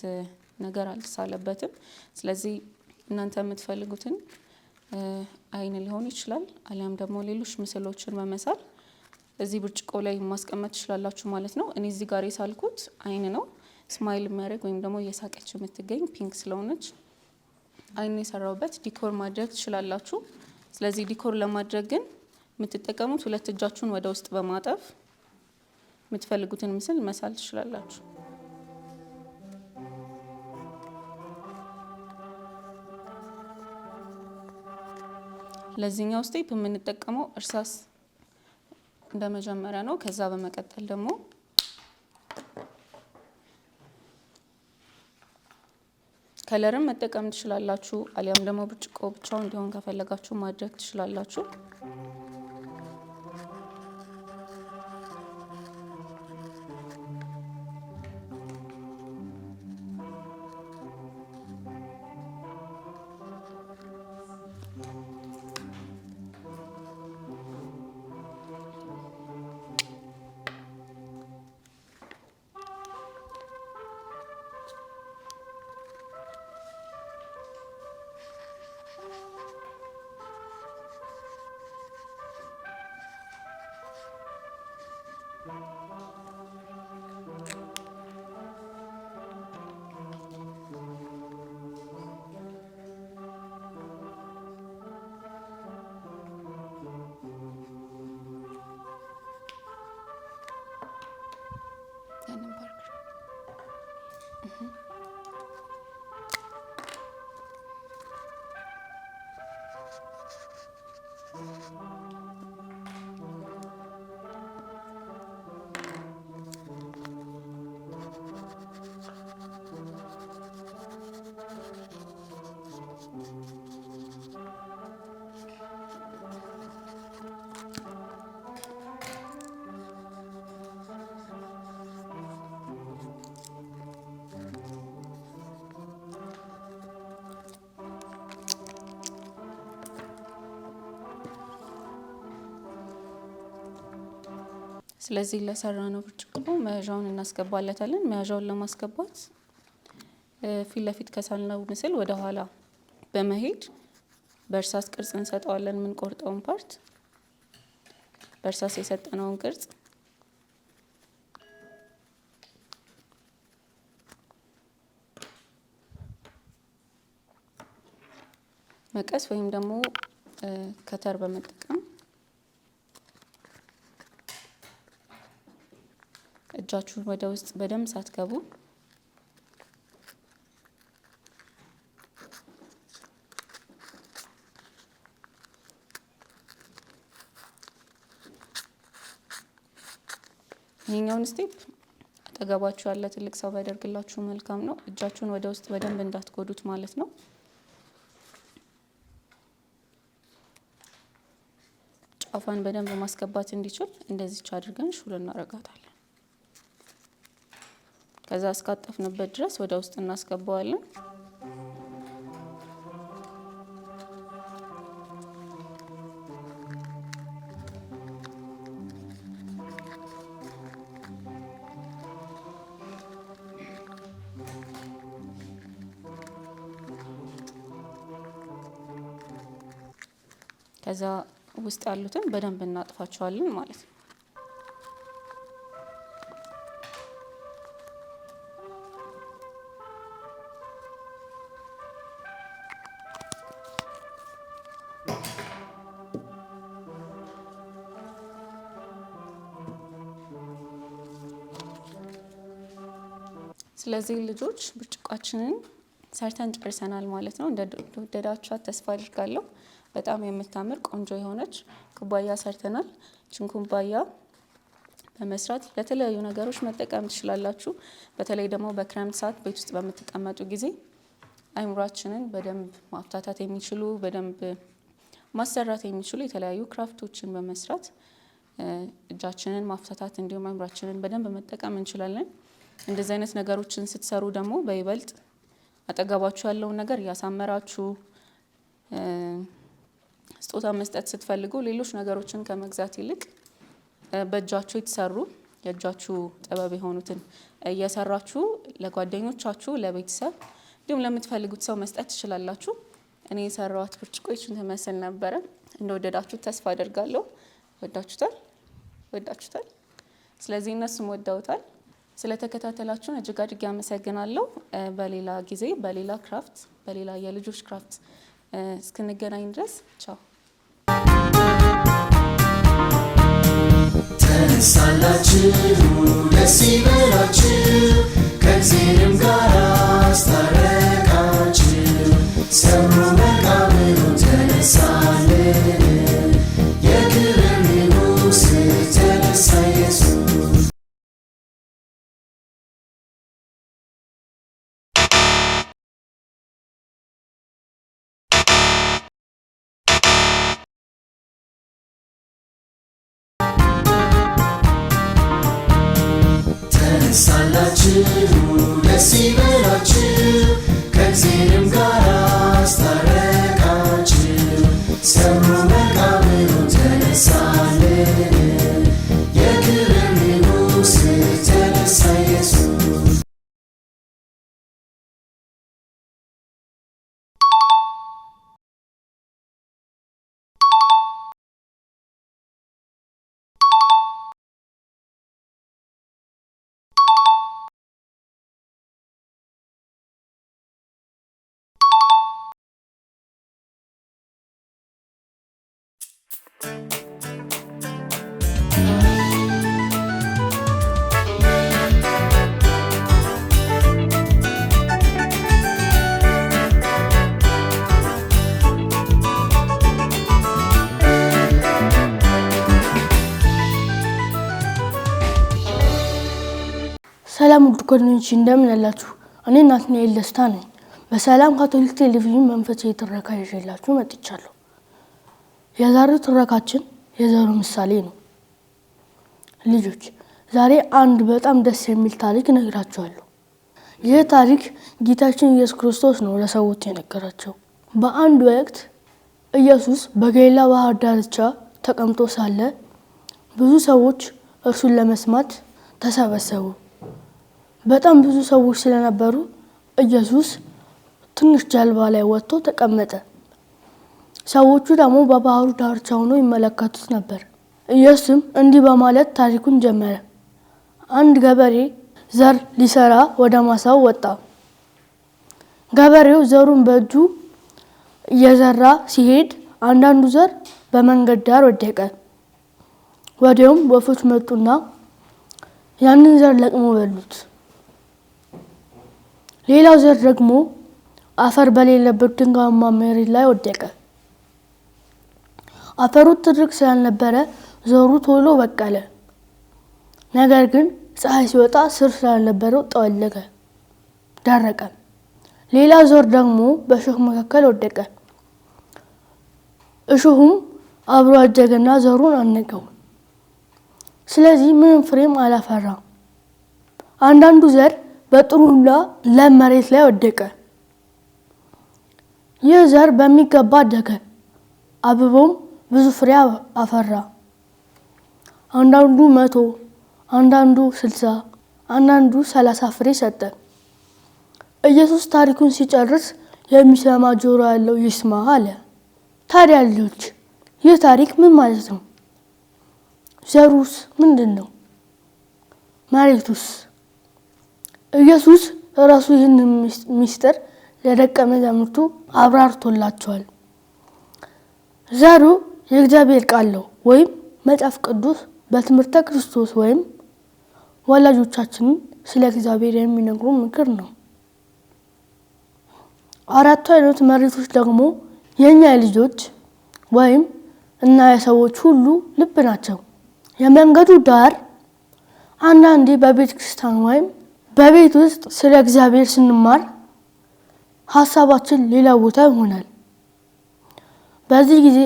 ነገር አልተሳለበትም። ስለዚህ እናንተ የምትፈልጉትን አይን ሊሆን ይችላል አሊያም ደግሞ ሌሎች ምስሎችን በመሳል እዚህ ብርጭቆ ላይ ማስቀመጥ ትችላላችሁ ማለት ነው። እኔ እዚህ ጋር የሳልኩት አይን ነው። ስማይል የሚያደርግ ወይም ደግሞ እየሳቀች የምትገኝ ፒንክ ስለሆነች አይን የሰራውበት ዲኮር ማድረግ ትችላላችሁ። ስለዚህ ዲኮር ለማድረግ ግን የምትጠቀሙት 2 እጃችሁን ወደ ውስጥ በማጠፍ የምትፈልጉትን ምስል መሳል ትችላላችሁ። ለዚህኛው ስቴፕ የምንጠቀመው እርሳስ እንደመጀመሪያ ነው። ከዛ በመቀጠል ደግሞ ከለርም መጠቀም ትችላላችሁ፣ አሊያም ደግሞ ብርጭቆ ብቻው እንዲሆን ከፈለጋችሁ ማድረግ ትችላላችሁ። ስለዚህ ለሰራነው ብርጭቆ መያዣውን እናስገባለታለን። መያዣውን ለማስገባት ፊት ለፊት ከሳልነው ምስል ወደ ኋላ በመሄድ በእርሳስ ቅርጽ እንሰጠዋለን። የምንቆርጠውን ፓርት በእርሳስ የሰጠነውን ቅርጽ መቀስ ወይም ደግሞ ከተር በመጠቀም እጃችሁን ወደ ውስጥ በደንብ ሳትገቡ ይሄኛውን ስቴፕ አጠገባችሁ ያለ ትልቅ ሰው ቢያደርግላችሁ መልካም ነው። እጃችሁን ወደ ውስጥ በደንብ እንዳትጎዱት ማለት ነው። ጫፏን በደንብ ማስገባት እንዲችል እንደዚች አድርገን ሹል እናረጋታለን። ከዛ እስካጠፍንበት ድረስ ወደ ውስጥ እናስገባዋለን። ከዛ ውስጥ ያሉትን በደንብ እናጥፋቸዋለን ማለት ነው። ስለዚህ ልጆች ብርጭቋችንን ሰርተን ጨርሰናል ማለት ነው። እንደወደዳችኋት ተስፋ አድርጋለሁ። በጣም የምታምር ቆንጆ የሆነች ኩባያ ሰርተናል። ችን ኩባያ በመስራት ለተለያዩ ነገሮች መጠቀም ትችላላችሁ። በተለይ ደግሞ በክረምት ሰዓት ቤት ውስጥ በምትቀመጡ ጊዜ አይምሯችንን በደንብ ማፍታታት የሚችሉ በደንብ ማሰራት የሚችሉ የተለያዩ ክራፍቶችን በመስራት እጃችንን ማፍታታት እንዲሁም አይምሯችንን በደንብ መጠቀም እንችላለን። እንደዚህ አይነት ነገሮችን ስትሰሩ ደግሞ በይበልጥ አጠገባችሁ ያለውን ነገር እያሳመራችሁ ስጦታ መስጠት ስትፈልጉ ሌሎች ነገሮችን ከመግዛት ይልቅ በእጃችሁ የተሰሩ የእጃችሁ ጥበብ የሆኑትን እየሰራችሁ ለጓደኞቻችሁ፣ ለቤተሰብ እንዲሁም ለምትፈልጉት ሰው መስጠት ትችላላችሁ። እኔ የሰራኋት ብርጭቆ ይችን ትመስል ነበረ። እንደወደዳችሁት ተስፋ አደርጋለሁ። ወዳችሁታል። ስለዚህ እነሱም ወደውታል። ስለተከታተላችሁን እጅግ አድርጌ አመሰግናለሁ። በሌላ ጊዜ በሌላ ክራፍት በሌላ የልጆች ክራፍት እስክንገናኝ ድረስ ቻው። ተነሳላችሁ ደስ ይበላችሁ፣ ከእግዚአብሔርም ጋር አስታረቃችሁ። ሰብሮ መቃብሩን ተነሳልን ሳላችሁ ደስ ይበላችሁ ከእግዚአብሔርም ጋር አስታረቃችሁ ሰብሮ መቃብሩን ተነሳልን የክብር ንጉሥ ተነሳ ኢየሱስ ሰላም ውድ ጓደኞቼ እንደምን አላችሁ? እኔ ናትናኤል ደስታ ነኝ። በሰላም ካቶሊክ ቴሌቪዥን መንፈሳዊ ትረካ ይዤላችሁ መጥቻለሁ። የዛሬው ትረካችን የዘሩ ምሳሌ ነው። ልጆች ዛሬ አንድ በጣም ደስ የሚል ታሪክ እነግራችኋለሁ። ይህ ታሪክ ጌታችን ኢየሱስ ክርስቶስ ነው ለሰዎች የነገራቸው። በአንድ ወቅት ኢየሱስ በገሊላ ባህር ዳርቻ ተቀምጦ ሳለ ብዙ ሰዎች እርሱን ለመስማት ተሰበሰቡ። በጣም ብዙ ሰዎች ስለነበሩ ኢየሱስ ትንሽ ጀልባ ላይ ወጥቶ ተቀመጠ። ሰዎቹ ደግሞ በባህሩ ዳርቻ ሆነው ይመለከቱት ነበር። ኢየሱስም እንዲህ በማለት ታሪኩን ጀመረ። አንድ ገበሬ ዘር ሊሰራ ወደ ማሳው ወጣ። ገበሬው ዘሩን በእጁ እየዘራ ሲሄድ አንዳንዱ ዘር በመንገድ ዳር ወደቀ። ወዲያውም ወፎች መጡና ያንን ዘር ለቅሞ በሉት። ሌላው ዘር ደግሞ አፈር በሌለበት ድንጋያማ መሬት ላይ ወደቀ። አፈሩ ትርቅ ስላልነበረ ዘሩ ቶሎ በቀለ። ነገር ግን ፀሐይ ሲወጣ ስር ስላልነበረው ጠወለገ፣ ደረቀ። ሌላው ዘር ደግሞ በእሾህ መካከል ወደቀ። እሾሁም አብሮ አደገና ዘሩን አነቀው። ስለዚህ ምንም ፍሬም አላፈራም። አንዳንዱ ዘር በጥሩና ለም መሬት ላይ ወደቀ። ይህ ዘር በሚገባ አደገ፣ አብቦም ብዙ ፍሬ አፈራ። አንዳንዱ 100፣ አንዳንዱ 60፣ አንዳንዱ 30 ፍሬ ሰጠ። ኢየሱስ ታሪኩን ሲጨርስ የሚሰማ ጆሮ ያለው ይስማ አለ። ታዲያ ልጆች ይህ ታሪክ ምን ማለት ነው? ዘሩስ ምንድን ነው? መሬቱስ? ኢየሱስ ራሱ ይህን ሚስጥር ለደቀ መዛሙርቱ አብራርቶላቸዋል። ዘሩ የእግዚአብሔር ቃል ነው ወይም መጽሐፍ ቅዱስ በትምህርተ ክርስቶስ ወይም ወላጆቻችንን ስለ እግዚአብሔር የሚነግሩ ምክር ነው። አራቱ አይነት መሬቶች ደግሞ የኛ ልጆች ወይም እና የሰዎች ሁሉ ልብ ናቸው። የመንገዱ ዳር አንዳንዴ በቤተ ክርስቲያን ወይም በቤት ውስጥ ስለ እግዚአብሔር ስንማር ሐሳባችን ሌላ ቦታ ይሆናል። በዚህ ጊዜ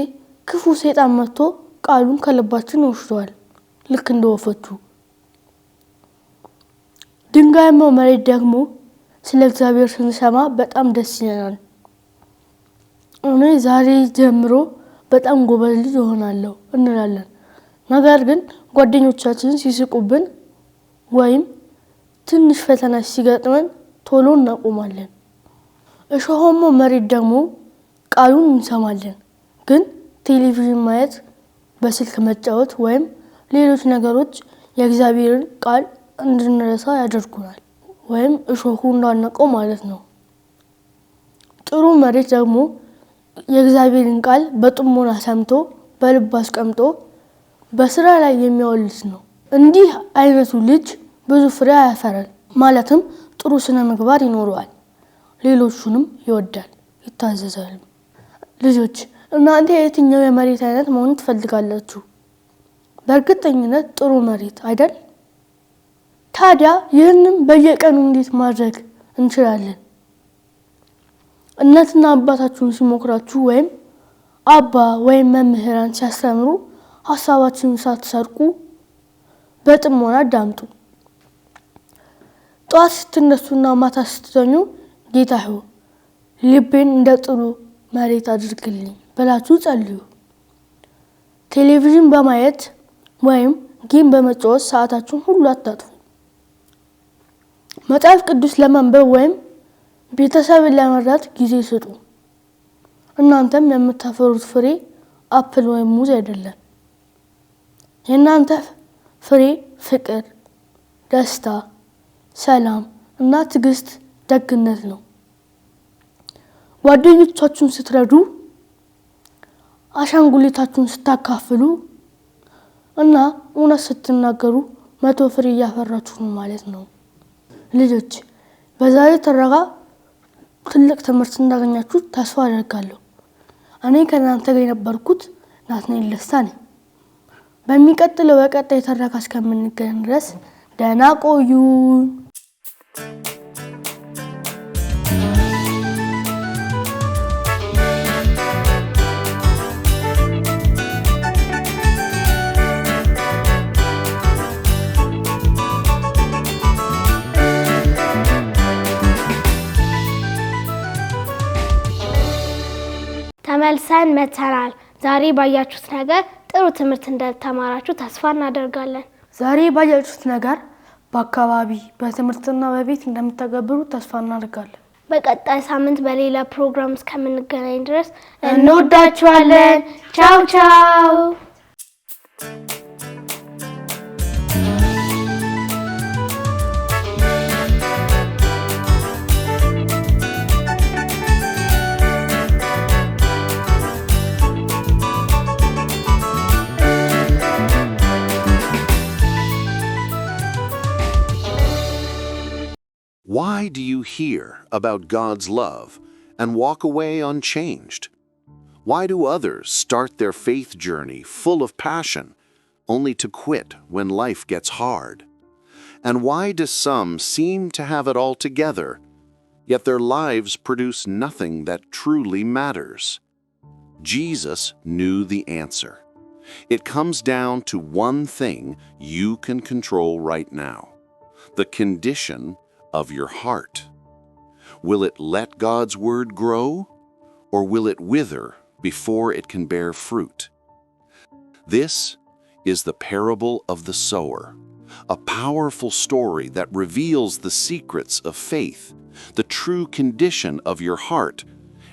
ክፉ ሰይጣን መጥቶ ቃሉን ከልባችን ይወስደዋል፣ ልክ እንደ ወፎቹ። ድንጋያማው መሬት ደግሞ ስለ እግዚአብሔር ስንሰማ በጣም ደስ ይለናል። እኔ ዛሬ ጀምሮ በጣም ጎበዝ ልጅ እሆናለሁ እንላለን። ነገር ግን ጓደኞቻችን ሲስቁብን ወይም ትንሽ ፈተና ሲገጥመን ቶሎ እናቆማለን። እሾሃማው መሬት ደግሞ ቃሉን እንሰማለን፣ ግን ቴሌቪዥን ማየት፣ በስልክ መጫወት ወይም ሌሎች ነገሮች የእግዚአብሔርን ቃል እንድንረሳ ያደርጉናል፣ ወይም እሾሁ እንዳነቀው ማለት ነው። ጥሩ መሬት ደግሞ የእግዚአብሔርን ቃል በጥሞና ሰምቶ በልብ አስቀምጦ በስራ ላይ የሚያውልስ ነው። እንዲህ አይነቱ ልጅ ብዙ ፍሬ ያፈራል፣ ማለትም ጥሩ ስነ ምግባር ይኖረዋል፣ ሌሎቹንም ይወዳል፣ ይታዘዛል። ልጆች እናንተ የትኛው የመሬት አይነት መሆን ትፈልጋላችሁ? በእርግጠኝነት ጥሩ መሬት አይደል? ታዲያ ይህንን በየቀኑ እንዴት ማድረግ እንችላለን? እናትና አባታችሁን ሲሞክራችሁ ወይም አባ ወይም መምህራን ሲያስተምሩ ሐሳባችሁን ሳትሰርቁ በጥሞና አዳምጡ። ጠዋት ስትነሱና ማታ ስትተኙ ጌታ ሆይ ልቤን እንደ ጥሩ መሬት አድርግልኝ ብላችሁ ጸልዩ። ቴሌቪዥን በማየት ወይም ጌም በመጫወት ሰዓታችሁን ሁሉ አታጥፉ። መጽሐፍ ቅዱስ ለማንበብ ወይም ቤተሰብን ለመርዳት ጊዜ ስጡ። እናንተም የምታፈሩት ፍሬ አፕል ወይም ሙዝ አይደለም። የእናንተ ፍሬ ፍቅር፣ ደስታ፣ ሰላም እና ትዕግስት፣ ደግነት ነው። ጓደኞቻችሁን ስትረዱ፣ አሻንጉሊታችሁን ስታካፍሉ እና እውነት ስትናገሩ 100 ፍሬ እያፈራችሁ ነው ማለት ነው። ልጆች በዛሬ ተረጋ ትልቅ ትምህርት እንዳገኛችሁ ተስፋ አደርጋለሁ። እኔ ከእናንተ ጋር የነበርኩት ናትናኤል ደስታ ነኝ። በሚቀጥለው በቀጣይ ተረካ እስከምንገናኝ ድረስ ደህና ቆዩን። ተመልሰን መተናል። ዛሬ ባያችሁት ነገር ጥሩ ትምህርት እንደተማራችሁ ተስፋ እናደርጋለን። ዛሬ ባያችሁት ነገር በአካባቢ በትምህርትና በቤት እንደምትተገብሩ ተስፋ እናደርጋለን። በቀጣይ ሳምንት በሌላ ፕሮግራም እስከምንገናኝ ድረስ እንወዳችኋለን። ቻው ቻው። Why do you hear about God's love and walk away unchanged? Why do others start their faith journey full of passion, only to quit when life gets hard? And why do some seem to have it all together, yet their lives produce nothing that truly matters? Jesus knew the answer. It comes down to one thing you can control right now: the condition of your heart. Will it let God's word grow, or will it wither before it can bear fruit? This is the parable of the sower, a powerful story that reveals the secrets of faith, the true condition of your heart,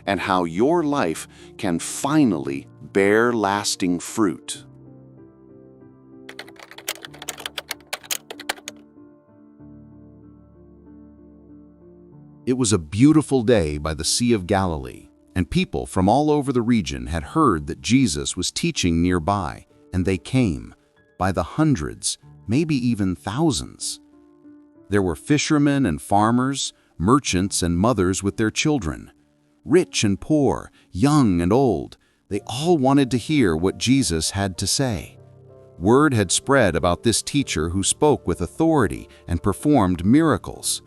and how your life can finally bear lasting fruit. It was a beautiful day by the Sea of Galilee, and people from all over the region had heard that Jesus was teaching nearby, and they came, by the hundreds, maybe even thousands. There were fishermen and farmers, merchants and mothers with their children. Rich and poor, young and old, they all wanted to hear what Jesus had to say. Word had spread about this teacher who spoke with authority and performed miracles.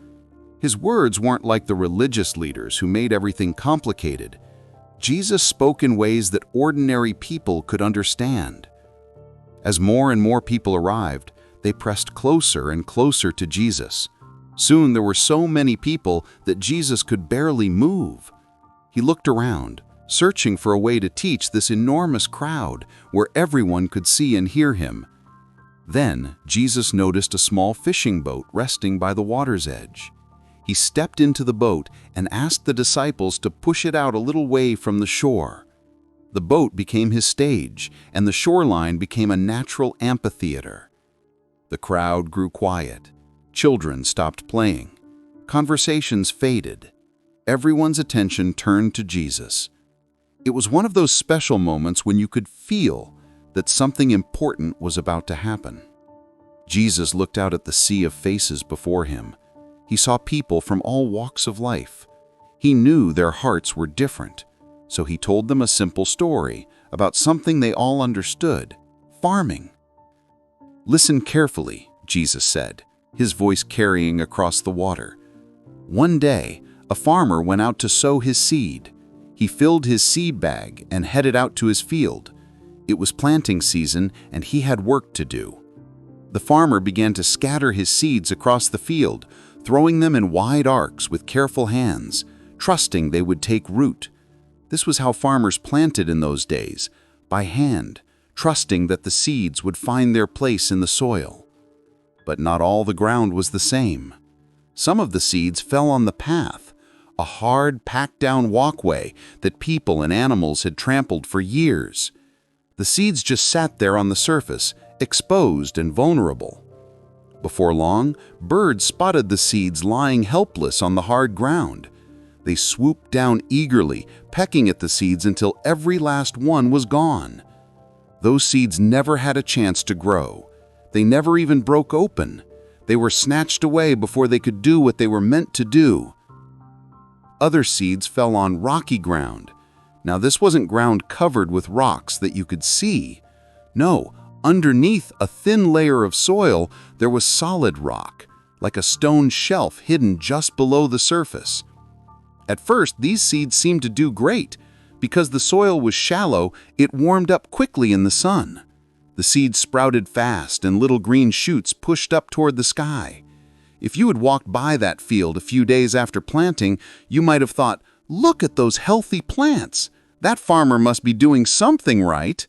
His words weren't like the religious leaders who made everything complicated. Jesus spoke in ways that ordinary people could understand. As more and more people arrived, they pressed closer and closer to Jesus. Soon there were so many people that Jesus could barely move. He looked around, searching for a way to teach this enormous crowd where everyone could see and hear him. Then Jesus noticed a small fishing boat resting by the water's edge. He stepped into the boat and asked the disciples to push it out a little way from the shore. The boat became his stage, and the shoreline became a natural amphitheater. The crowd grew quiet. Children stopped playing. Conversations faded. Everyone's attention turned to Jesus. It was one of those special moments when you could feel that something important was about to happen. Jesus looked out at the sea of faces before him. He saw people from all walks of life. He knew their hearts were different, so he told them a simple story about something they all understood: farming. Listen carefully, Jesus said, his voice carrying across the water. One day, a farmer went out to sow his seed. He filled his seed bag and headed out to his field. It was planting season, and he had work to do. The farmer began to scatter his seeds across the field, throwing them in wide arcs with careful hands, trusting they would take root. This was how farmers planted in those days, by hand, trusting that the seeds would find their place in the soil. But not all the ground was the same. Some of the seeds fell on the path, a hard, packed-down walkway that people and animals had trampled for years. The seeds just sat there on the surface, exposed and vulnerable. Before long, birds spotted the seeds lying helpless on the hard ground. They swooped down eagerly, pecking at the seeds until every last one was gone. Those seeds never had a chance to grow. They never even broke open. They were snatched away before they could do what they were meant to do. Other seeds fell on rocky ground. Now, this wasn't ground covered with rocks that you could see. No, underneath a thin layer of soil, there was solid rock, like a stone shelf hidden just below the surface. At first, these seeds seemed to do great. Because the soil was shallow, it warmed up quickly in the sun. The seeds sprouted fast and little green shoots pushed up toward the sky. If you had walked by that field a few days after planting, you might have thought, "Look at those healthy plants. That farmer must be doing something right."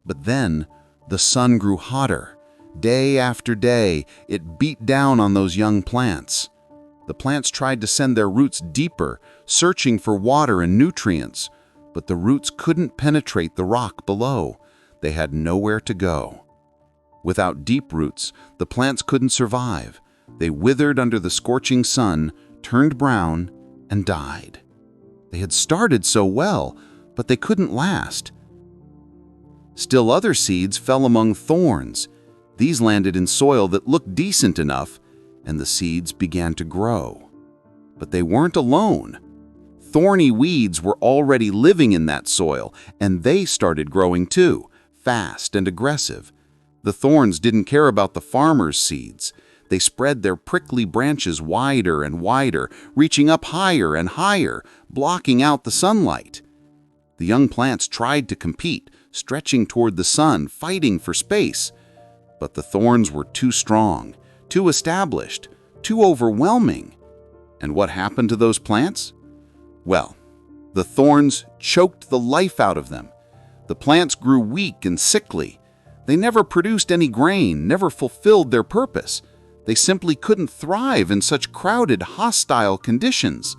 But then, the sun grew hotter. Day after day, it beat down on those young plants. The plants tried to send their roots deeper, searching for water and nutrients, but the roots couldn't penetrate the rock below. They had nowhere to go. Without deep roots, the plants couldn't survive. They withered under the scorching sun, turned brown, and died. They had started so well, but they couldn't last. Still other seeds fell among thorns. These landed in soil that looked decent enough, and the seeds began to grow. But they weren't alone. Thorny weeds were already living in that soil, and they started growing too, fast and aggressive. The thorns didn't care about the farmer's seeds. They spread their prickly branches wider and wider, reaching up higher and higher, blocking out the sunlight. The young plants tried to compete, stretching toward the sun, fighting for space. But the thorns were too strong, too established, too overwhelming. And what happened to those plants? Well, the thorns choked the life out of them. The plants grew weak and sickly. They never produced any grain, never fulfilled their purpose. They simply couldn't thrive in such crowded, hostile conditions.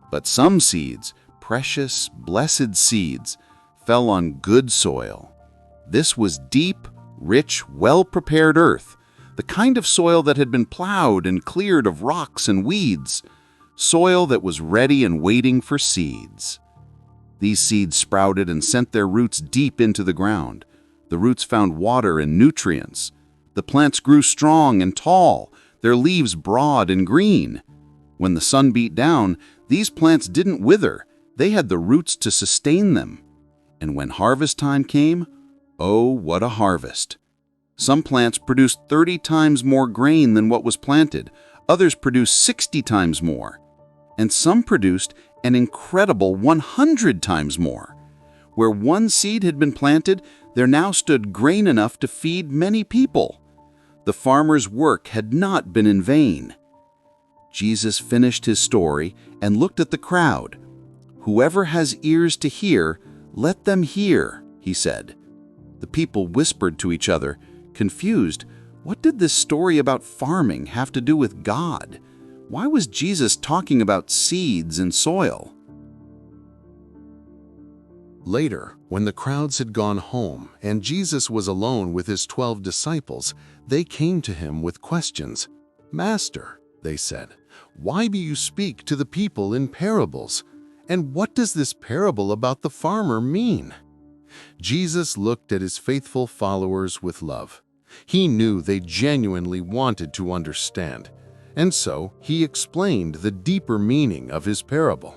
But some seeds, precious, blessed seeds, fell on good soil. This was deep, rich, well-prepared earth, the kind of soil that had been plowed and cleared of rocks and weeds, soil that was ready and waiting for seeds. These seeds sprouted and sent their roots deep into the ground. The roots found water and nutrients. The plants grew strong and tall, their leaves broad and green. When the sun beat down, these plants didn't wither. They had the roots to sustain them. And when harvest time came, oh, what a harvest! Some plants produced 30 times more grain than what was planted. Others produced 60 times more. And some produced an incredible 100 times more. Where one seed had been planted, there now stood grain enough to feed many people. The farmer's work had not been in vain. Jesus finished his story and looked at the crowd. "Whoever has ears to hear, let them hear," he said. The people whispered to each other, confused. What did this story about farming have to do with God? Why was Jesus talking about seeds and soil? Later, when the crowds had gone home and Jesus was alone with his 12 disciples, they came to him with questions. "Master," they said, "why do you speak to the people in parables? And what does this parable about the farmer mean?" Jesus looked at his faithful followers with love. He knew they genuinely wanted to understand, and so he explained the deeper meaning of his parable.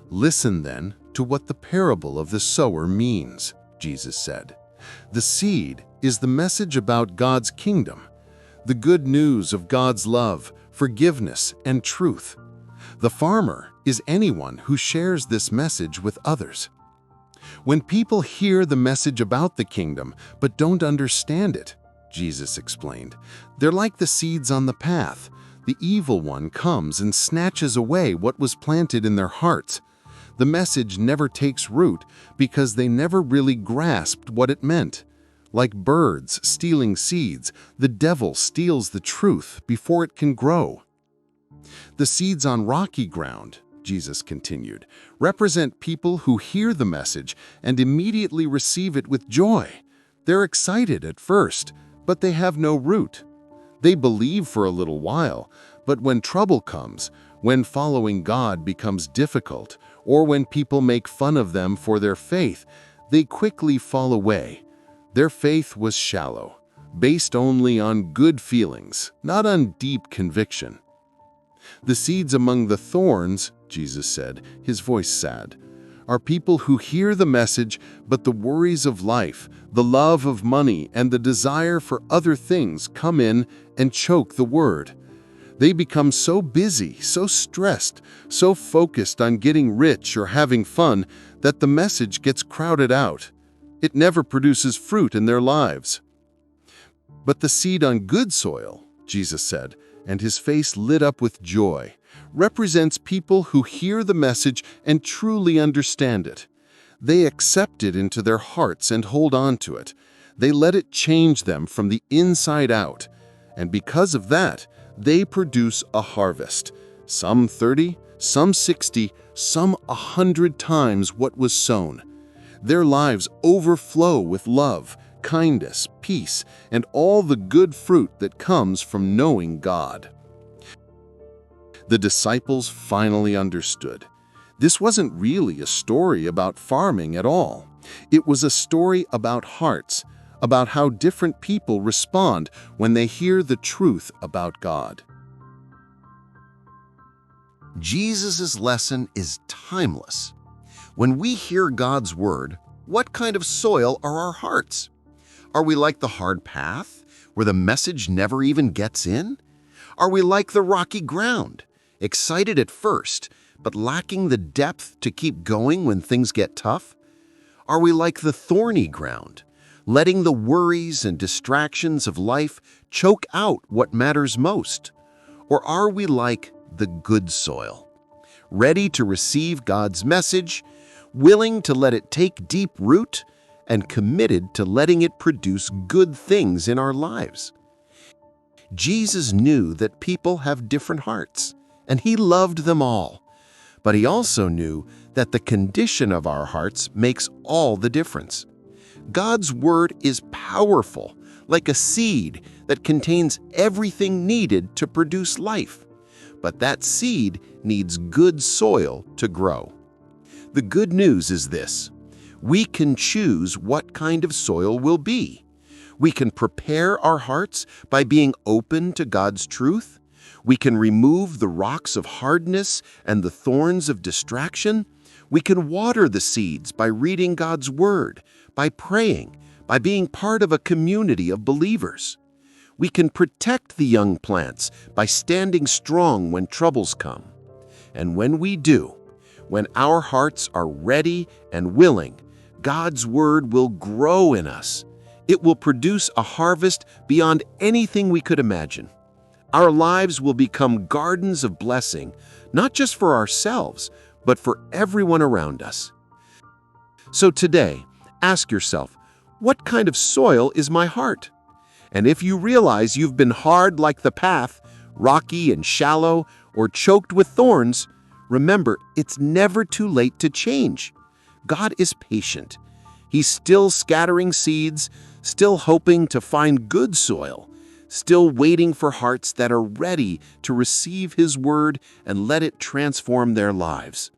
"Listen then to what the parable of the sower means," Jesus said. "The seed is the message about God's kingdom, the good news of God's love, forgiveness, and truth. The farmer is anyone who shares this message with others. When people hear the message about the kingdom but don't understand it," Jesus explained, "they're like the seeds on the path. the evil one comes and snatches away what was planted in their hearts. The message never takes root because they never really grasped what it meant. Like birds stealing seeds, the devil steals the truth before it can grow. The seeds on rocky ground, Jesus continued, represent people who hear the message and immediately receive it with joy. They're excited at first, but they have no root. They believe for a little while, but when trouble comes, when following God becomes difficult, or when people make fun of them for their faith, they quickly fall away. Their faith was shallow, based only on good feelings, not on deep conviction. The seeds among the thorns, Jesus said, his voice sad, are people who hear the message, but the worries of life, the love of money, and the desire for other things come in and choke the word. They become so busy, so stressed, so focused on getting rich or having fun that the message gets crowded out. It never produces fruit in their lives. But the seed on good soil, Jesus said, and his face lit up with joy, represents people who hear the message and truly understand it. They accept it into their hearts and hold on to it. They let it change them from the inside out. And because of that, they produce a harvest, some 30, some 60, some 100 times what was sown. Their lives overflow with love, kindness, peace, and all the good fruit that comes from knowing God. The disciples finally understood. This wasn't really a story about farming at all. It was a story about hearts, about how different people respond when they hear the truth about God. Jesus' lesson is timeless. When we hear God's word, what kind of soil are our hearts? Are we like the hard path, where the message never even gets in? Are we like the rocky ground, excited at first, but lacking the depth to keep going when things get tough? Are we like the thorny ground, letting the worries and distractions of life choke out what matters most? Or are we like the good soil, ready to receive God's message, willing to let it take deep root, and committed to letting it produce good things in our lives? Jesus knew that people have different hearts, and he loved them all. But he also knew that the condition of our hearts makes all the difference. God's word is powerful, like a seed that contains everything needed to produce life. But that seed needs good soil to grow. The good news is this: we can choose what kind of soil we'll be. We can prepare our hearts by being open to God's truth. We can remove the rocks of hardness and the thorns of distraction. We can water the seeds by reading God's word, by praying, by being part of a community of believers. We can protect the young plants by standing strong when troubles come. And when we do, when our hearts are ready and willing, God's word will grow in us. It will produce a harvest beyond anything we could imagine. Our lives will become gardens of blessing, not just for ourselves, but for everyone around us. So today, ask yourself, what kind of soil is my heart? And if you realize you've been hard like the path, rocky and shallow, or choked with thorns, remember, it's never too late to change. God is patient. He's still scattering seeds, still hoping to find good soil, still waiting for hearts that are ready to receive His word and let it transform their lives.